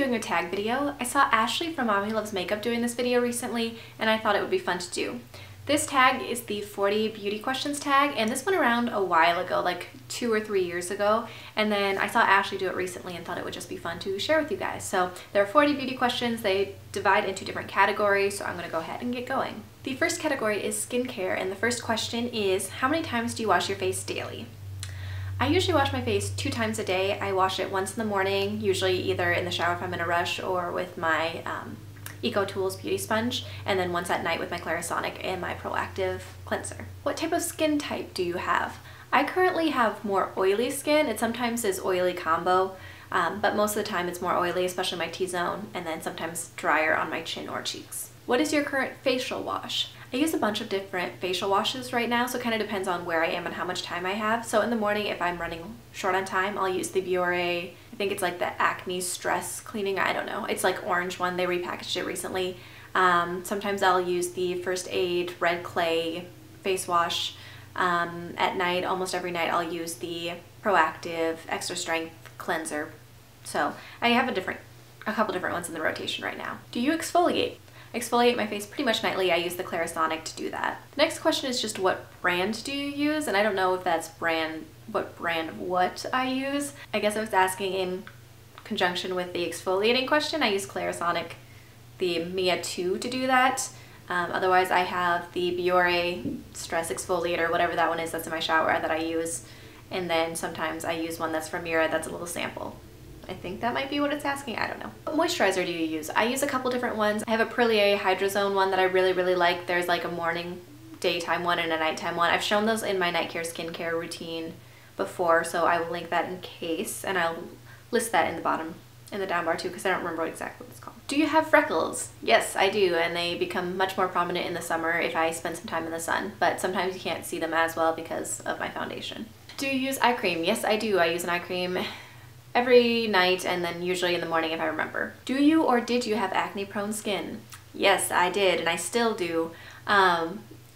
doing a tag video. I saw Ashley from Mommy Loves Makeup doing this video recently, and I thought it would be fun to do. This tag is the 40 beauty questions tag, and this went around a while ago, like 2 or 3 years ago, and then I saw Ashley do it recently and thought it would just be fun to share with you guys. So there are 40 beauty questions. They divide into different categories, so I'm gonna go ahead and get going. The first category is skincare, and the first question is, how many times do you wash your face daily? I usually wash my face 2 times a day. I wash it once in the morning, usually either in the shower if I'm in a rush or with my Eco Tools beauty sponge, and then once at night with my Clarasonic and my Proactiv cleanser. What type of skin type do you have? I currently have more oily skin. It sometimes is oily combo, but most of the time it's more oily, especially my T-zone, and then sometimes drier on my chin or cheeks. What is your current facial wash? I use a bunch of different facial washes right now, so it kind of depends on where I am and how much time I have. So in the morning, if I'm running short on time, I'll use the Biore, I think it's like the Acne Stress Cleaning, I don't know. It's like orange one, they repackaged it recently. Sometimes I'll use the First Aid Red Clay face wash. At night, almost every night, I'll use the Proactiv Extra Strength Cleanser. So I have a couple different ones in the rotation right now. Do you exfoliate? I exfoliate my face pretty much nightly. I use the Clarasonic to do that. The next question is just what brand do you use? And I don't know if that's what brand of what I use. I guess I was asking in conjunction with the exfoliating question. I use Clarasonic, the Mia 2 to do that. Otherwise I have the Biore Stress Exfoliator, whatever that one is that's in my shower that I use. And then sometimes I use one that's from Murad that's a little sample. I think that might be what it's asking, I don't know. What moisturizer do you use? I use a couple different ones. I have a Perlier Hydrozone one that I really like. There's like a morning, daytime one and a nighttime one. I've shown those in my night care skincare routine before, so I will link that in case, and I'll list that in the bottom, in the down bar too, because I don't remember exactly what it's called. Do you have freckles? Yes, I do, and they become much more prominent in the summer if I spend some time in the sun, but sometimes you can't see them as well because of my foundation. Do you use eye cream? Yes, I do. I use an eye cream every night and then usually in the morning if I remember. Do you or did you have acne prone skin? Yes, I did, and I still do.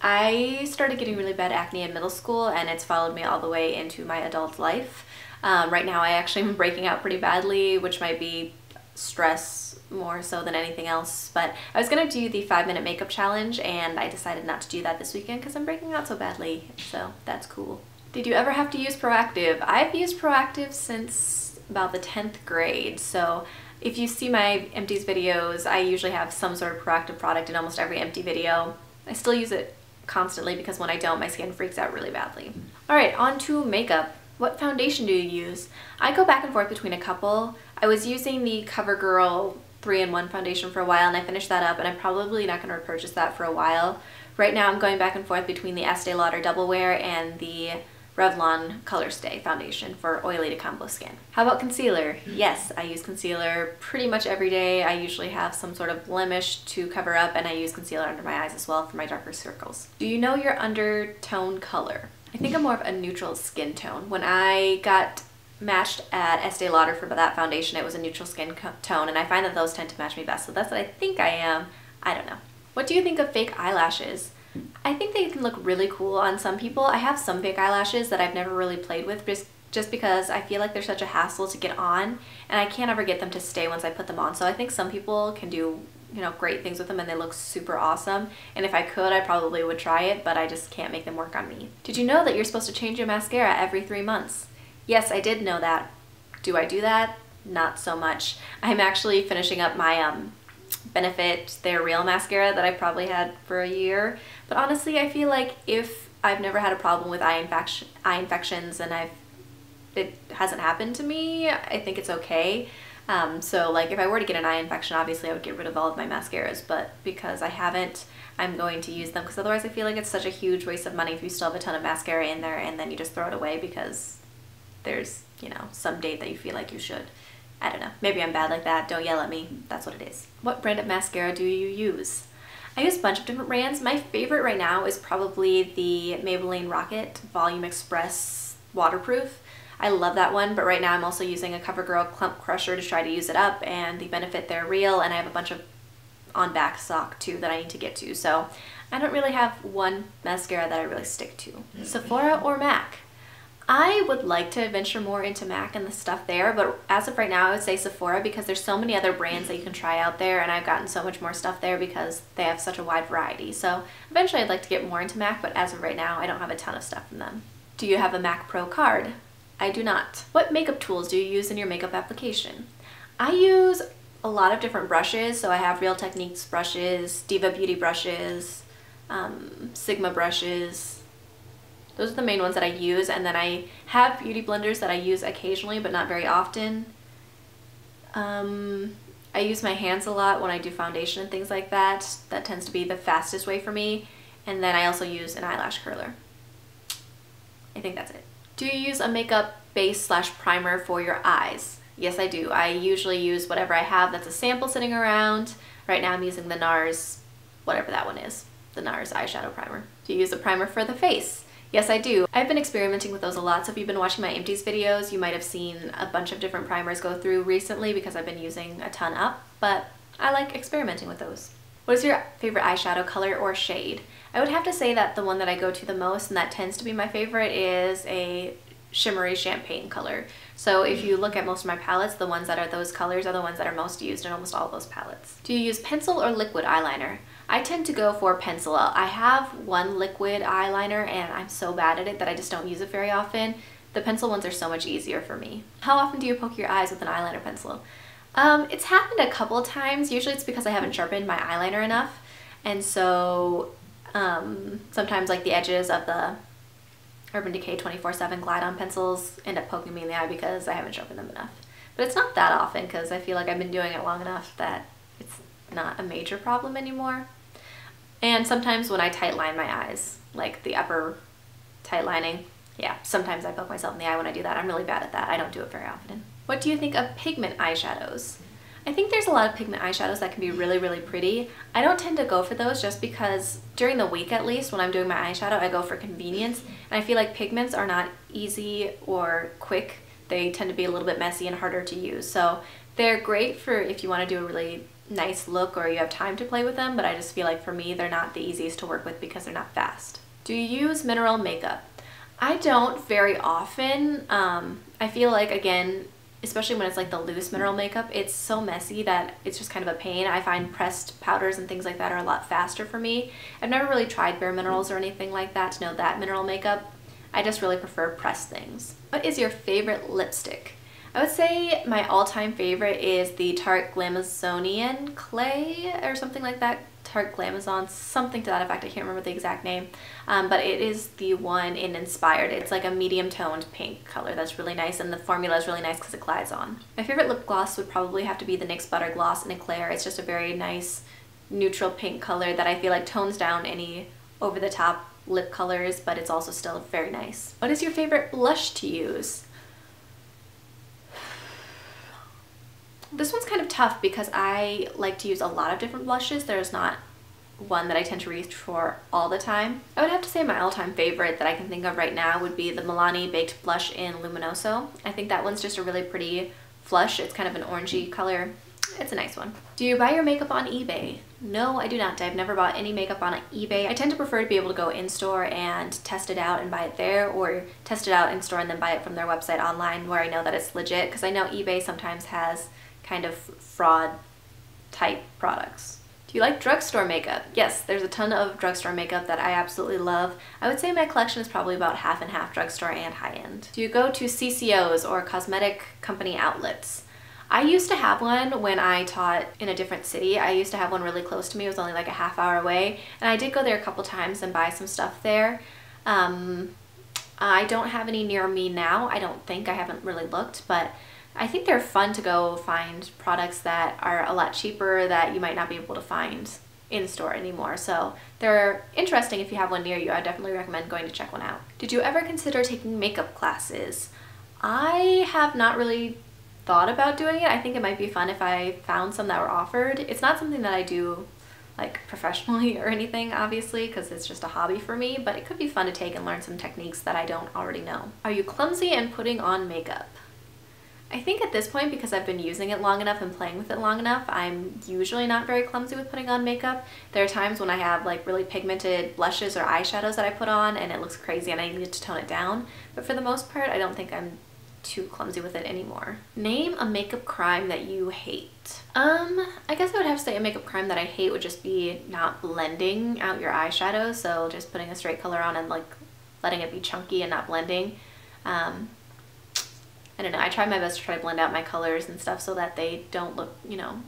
I started getting really bad acne in middle school, and it's followed me all the way into my adult life. Right now I actually am breaking out pretty badly, which might be stress more so than anything else, but I was gonna do the 5-minute makeup challenge and I decided not to do that this weekend because I'm breaking out so badly, so that's cool. Did you ever have to use Proactiv? I've used Proactiv since about the 10th grade, so if you see my empties videos, I usually have some sort of Proactiv product in almost every empty video. I still use it constantly because when I don't, my skin freaks out really badly. Alright, on to makeup. What foundation do you use? I go back and forth between a couple. I was using the CoverGirl 3-in-1 foundation for a while and I finished that up, and I'm probably not going to repurchase that for a while. Right now I'm going back and forth between the Estee Lauder Double Wear and the Revlon Color Stay foundation for oily to combo skin. How about concealer? Yes, I use concealer pretty much every day. I usually have some sort of blemish to cover up, and I use concealer under my eyes as well for my darker circles. Do you know your undertone color? I think I'm more of a neutral skin tone. When I got matched at Estee Lauder for that foundation, it was a neutral skin tone, and I find that those tend to match me best, so that's what I think I am. I don't know. What do you think of fake eyelashes? I think they can look really cool on some people. I have some fake eyelashes that I've never really played with just because I feel like they're such a hassle to get on, and I can't ever get them to stay once I put them on. So I think some people can do, you know, great things with them and they look super awesome. And if I could, I probably would try it, but I just can't make them work on me. Did you know that you're supposed to change your mascara every 3 months? Yes, I did know that. Do I do that? Not so much. I'm actually finishing up my Benefit They're Real mascara that I probably had for a year, but honestly I feel like if I've never had a problem with eye infections and it hasn't happened to me, I think it's okay. So like if I were to get an eye infection, obviously I would get rid of all of my mascaras, but because I haven't, I'm going to use them, because otherwise I feel like it's such a huge waste of money if you still have a ton of mascara in there and then you just throw it away because there's, you know, some date that you feel like you should. I don't know. Maybe I'm bad like that. Don't yell at me. That's what it is. What brand of mascara do you use? I use a bunch of different brands. My favorite right now is probably the Maybelline Rocket Volume Express Waterproof. I love that one, but right now I'm also using a CoverGirl Clump Crusher to try to use it up, and the Benefit They're Real, and I have a bunch of on back stock too that I need to get to. So I don't really have one mascara that I really stick to. Sephora or MAC? I I would like to venture more into MAC and the stuff there, but as of right now, I would say Sephora because there's so many other brands that you can try out there, and I've gotten so much more stuff there because they have such a wide variety. So eventually I'd like to get more into MAC, but as of right now, I don't have a ton of stuff from them. Do you have a MAC Pro card? I do not. What makeup tools do you use in your makeup application? I use a lot of different brushes, so I have Real Techniques brushes, Diva Beauty brushes, Sigma brushes. Those are the main ones that I use, and then I have beauty blenders that I use occasionally but not very often. I use my hands a lot when I do foundation and things like that. That tends to be the fastest way for me. And then I also use an eyelash curler. I think that's it. Do you use a makeup base / primer for your eyes? Yes, I do. I usually use whatever I have that's a sample sitting around. Right now I'm using the NARS, whatever that one is, the NARS eyeshadow primer. Do you use a primer for the face? Yes, I do. I've been experimenting with those a lot, so if you've been watching my empties videos, you might have seen a bunch of different primers go through recently because I've been using a ton up, but I like experimenting with those. What is your favorite eyeshadow color or shade? I would have to say that the one that I go to the most, and that tends to be my favorite, is a shimmery champagne color. So if you look at most of my palettes, the ones that are those colors are the ones that are most used in almost all of those palettes. Do you use pencil or liquid eyeliner? I tend to go for pencil. I have one liquid eyeliner and I'm so bad at it that I just don't use it very often. The pencil ones are so much easier for me. How often do you poke your eyes with an eyeliner pencil? It's happened a couple of times. Usually it's because I haven't sharpened my eyeliner enough. And so sometimes like the edges of the Urban Decay 24/7 Glide-On pencils end up poking me in the eye because I haven't sharpened them enough. But it's not that often because I feel like I've been doing it long enough that it's not a major problem anymore. And sometimes when I tight line my eyes, like the upper tight lining, yeah, sometimes I poke myself in the eye when I do that. I'm really bad at that. I don't do it very often. What do you think of pigment eyeshadows? I think there's a lot of pigment eyeshadows that can be really, really pretty. I don't tend to go for those just because during the week at least when I'm doing my eyeshadow, I go for convenience. And I feel like pigments are not easy or quick. They tend to be a little bit messy and harder to use. So they're great for if you want to do a really nice look or you have time to play with them, but I just feel like for me they're not the easiest to work with because they're not fast. Do you use mineral makeup? I don't very often. I feel like, again, especially when it's like the loose mineral makeup, it's so messy that it's just kind of a pain. I find pressed powders and things like that are a lot faster for me. I've never really tried Bare Minerals or anything like that to know that mineral makeup. I just really prefer pressed things. What is your favorite lipstick? I would say my all-time favorite is the Tarte Glamazonian Clay or something like that. Tarte Glamazon, something to that effect. I can't remember the exact name, but it is the one in Inspired. It's like a medium toned pink color that's really nice, and the formula is really nice because it glides on. My favorite lip gloss would probably have to be the NYX Butter Gloss in Eclair. It's just a very nice neutral pink color that I feel like tones down any over-the-top lip colors, but it's also still very nice. What is your favorite blush to use? This one's kind of tough because I like to use a lot of different blushes. There's not one that I tend to reach for all the time. I would have to say my all-time favorite that I can think of right now would be the Milani Baked Blush in Luminoso. I think that one's just a really pretty flush. It's kind of an orangey color. It's a nice one. Do you buy your makeup on eBay? No, I do not. I've never bought any makeup on eBay. I tend to prefer to be able to go in-store and test it out and buy it there, or test it out in-store and then buy it from their website online where I know that it's legit, because I know eBay sometimes has kind of fraud type products. Do you like drugstore makeup? Yes, there's a ton of drugstore makeup that I absolutely love. I would say my collection is probably about half and half drugstore and high-end. Do you go to CCOs or cosmetic company outlets? I used to have one when I taught in a different city. I used to have one really close to me. It was only like a half-hour away, and I did go there a couple times and buy some stuff there. I don't have any near me now. I don't think. I haven't really looked, but I think they're fun to go find products that are a lot cheaper that you might not be able to find in store anymore. So they're interesting if you have one near you. I definitely recommend going to check one out. Did you ever consider taking makeup classes? I have not really thought about doing it. I think it might be fun if I found some that were offered. It's not something that I do like professionally or anything, obviously, because it's just a hobby for me, but it could be fun to take and learn some techniques that I don't already know. Are you clumsy in putting on makeup? I think at this point, because I've been using it long enough and playing with it long enough, I'm usually not very clumsy with putting on makeup. There are times when I have like really pigmented blushes or eyeshadows that I put on and it looks crazy and I need to tone it down. But for the most part, I don't think I'm too clumsy with it anymore. Name a makeup crime that you hate. I guess I would have to say a makeup crime that I hate would just be not blending out your eyeshadow. So just putting a straight color on and like letting it be chunky and not blending. I don't know, I try my best to try to blend out my colors and stuff so that they don't look, you know,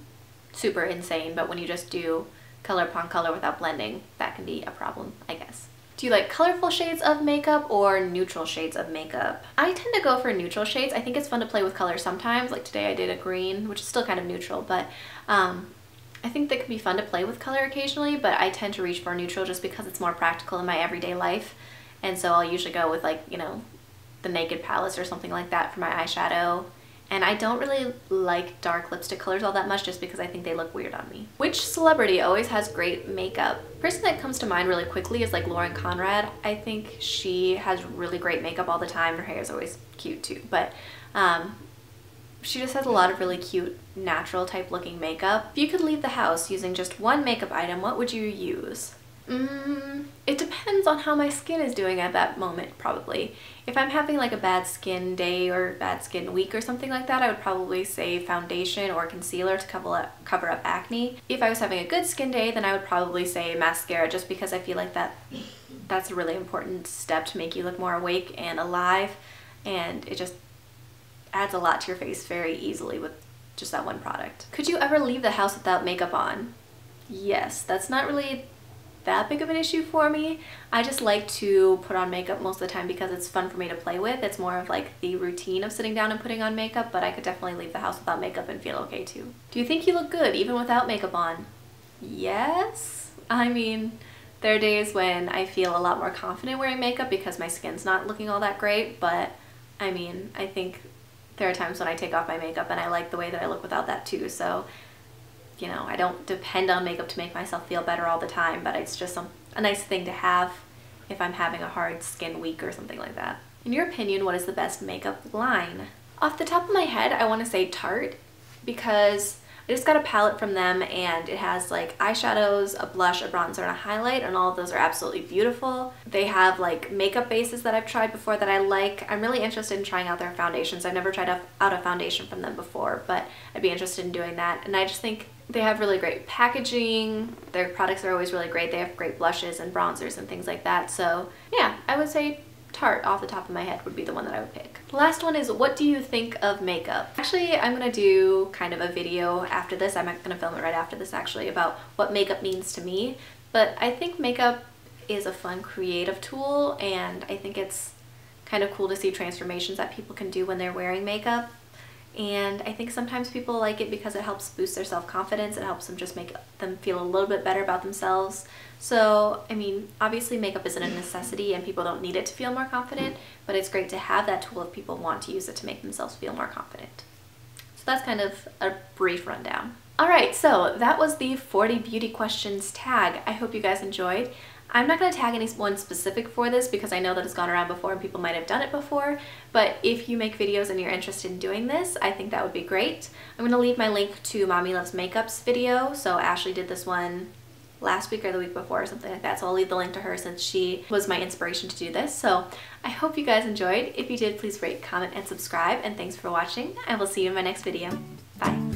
super insane, but when you just do color upon color without blending, that can be a problem, I guess. Do you like colorful shades of makeup or neutral shades of makeup? I tend to go for neutral shades. I think it's fun to play with colors sometimes, like today I did a green, which is still kind of neutral, but I think that can be fun to play with color occasionally, but I tend to reach for neutral just because it's more practical in my everyday life, and so I'll usually go with like, you know, the Naked Palettes or something like that for my eyeshadow. And I don't really like dark lipstick colors all that much just because I think they look weird on me. Which celebrity always has great makeup? Person that comes to mind really quickly is like Lauren Conrad. I think she has really great makeup all the time. Her hair is always cute too, but she just has a lot of really cute natural type looking makeup. If you could leave the house using just one makeup item, what would you use? It depends on how my skin is doing at that moment, probably. If I'm having like a bad skin day or bad skin week or something like that, I would probably say foundation or concealer to cover up acne. If I was having a good skin day, then I would probably say mascara, just because I feel like that's a really important step to make you look more awake and alive, and it just adds a lot to your face very easily with just that one product. Could you ever leave the house without makeup on? Yes, that's not really that big of an issue for me. I just like to put on makeup most of the time because it's fun for me to play with. It's more of like the routine of sitting down and putting on makeup, but I could definitely leave the house without makeup and feel okay too. Do you think you look good even without makeup on? Yes. I mean, there are days when I feel a lot more confident wearing makeup because my skin's not looking all that great, but I mean, I think there are times when I take off my makeup and I like the way that I look without that too. So, you know, I don't depend on makeup to make myself feel better all the time, but it's just a nice thing to have if I'm having a hard skin week or something like that. In your opinion, what is the best makeup line? Off the top of my head, I want to say Tarte, because I just got a palette from them and it has like eyeshadows, a blush, a bronzer, and a highlight, and all of those are absolutely beautiful. They have like makeup bases that I've tried before that I like. I'm really interested in trying out their foundations. I've never tried out a foundation from them before, but I'd be interested in doing that. And I just think they have really great packaging. Their products are always really great. They have great blushes and bronzers and things like that. So yeah, I would say Tarte off the top of my head would be the one that I would pick. The last one is, what do you think of makeup? Actually, I'm gonna do kind of a video after this. I'm gonna film it right after this actually, about what makeup means to me. But I think makeup is a fun creative tool, and I think it's kind of cool to see transformations that people can do when they're wearing makeup. And I think sometimes people like it because it helps boost their self-confidence. It helps them just make them feel a little bit better about themselves. So, I mean, obviously makeup isn't a necessity and people don't need it to feel more confident, but it's great to have that tool if people want to use it to make themselves feel more confident. So that's kind of a brief rundown. Alright, so that was the 40 beauty questions tag. I hope you guys enjoyed. I'm not going to tag anyone specific for this because I know that it's gone around before and people might have done it before, but if you make videos and you're interested in doing this, I think that would be great. I'm going to leave my link to Mommy Loves Makeup's video. So Ashley did this one last week or the week before or something like that, so I'll leave the link to her since she was my inspiration to do this. So I hope you guys enjoyed. If you did, please rate, comment, and subscribe, and thanks for watching. I will see you in my next video. Bye!